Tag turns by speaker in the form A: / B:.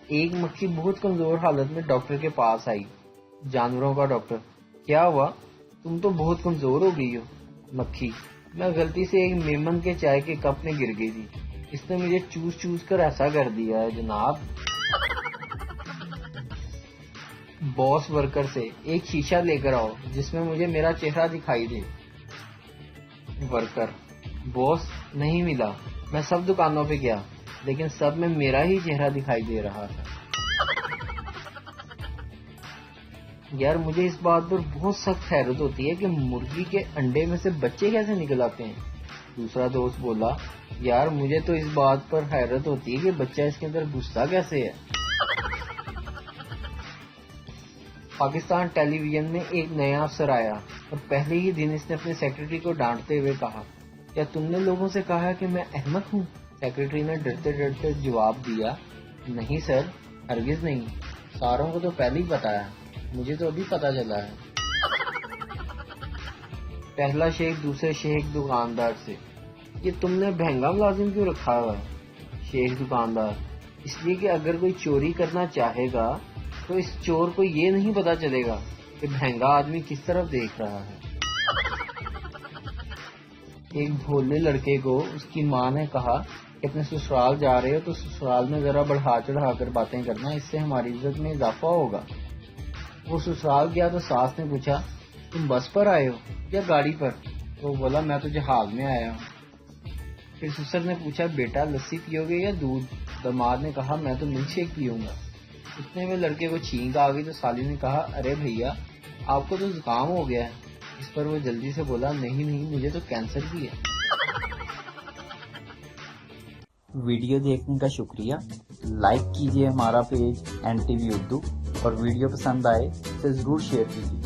A: ایک مکھی بہت کمزور حالت میں ڈاکٹر کے پاس آئی۔ جانوروں کا ڈاکٹر: کیا ہوا؟ تم تو بہت کمزور ہو گئی ہو۔ مکھی: میں غلطی سے ایک میمن کے چائے کے کپ میں گر گئی تھی، اس نے مجھے چوس چوس کر ایسا کر دیا ہے جناب۔ باس ورکر سے: ایک شیشہ لے کر آؤ جس میں مجھے میرا چہرہ دکھائی دے۔ ورکر: باس نہیں ملا، میں سب دکانوں پہ گیا لیکن سب میں میرا ہی چہرہ دکھائی دے رہا تھا۔ یار مجھے اس بات پر بہت سخت حیرت ہوتی ہے کہ مرغی کے انڈے میں سے بچے کیسے نکل آتے ہیں۔ دوسرا دوست بولا: یار مجھے تو اس بات پر حیرت ہوتی ہے کہ بچہ اس کے اندر گھستا کیسے ہے۔ پاکستان ٹیلی ویژن میں ایک نیا افسر آیا اور پہلے ہی دن اس نے اپنے سیکرٹری کو ڈانٹتے ہوئے کہا: کیا تم نے لوگوں سے کہا کہ میں احمق ہوں؟ سیکرٹری نے ڈرتے ڈرتے جواب دیا: نہیں سر، ہرگز نہیں، ساروں کو تو پہلے ہی پتا ہے، مجھے تو ابھی پتا چلا ہے۔ پہلا شیخ دوسرے شیخ دکاندار سے: یہ تم نے بہنگا ملازم کیوں رکھا ہوا ہے؟ شیخ دکاندار: اس لیے کہ اگر کوئی چوری کرنا چاہے گا تو اس چور کو یہ نہیں پتا چلے گا کہ بہنگا آدمی کس طرف دیکھ رہا ہے۔ ایک بھولے لڑکے کو اس کی ماں نے کہا کہ اپنے سسرال جا رہے ہو تو سسرال میں ذرا بڑھا چڑھا کر باتیں کرنا، اس سے ہماری عزت میں اضافہ ہوگا۔ وہ سسرال گیا تو ساس نے پوچھا: تم بس پر آئے ہو یا گاڑی پر؟ تو وہ بولا: میں تو جہاز میں آیا ہوں۔ پھر سسر نے پوچھا: بیٹا لسی پیو گے یا دودھ؟ داماد نے کہا: میں تو ملک شیک پیوں گا۔ اتنے میں لڑکے کو چھینک آ گئی تو سالی نے کہا: ارے بھیا آپ کو تو زکام ہو گیا ہے۔ اس پر وہ جلدی سے بولا: نہیں نہیں، مجھے تو کینسر بھی ہے۔
B: ویڈیو دیکھنے کا شکریہ۔ لائک کیجیے ہمارا پیج NTV اردو، اور ویڈیو پسند آئے تو ضرور شیئر کیجیے۔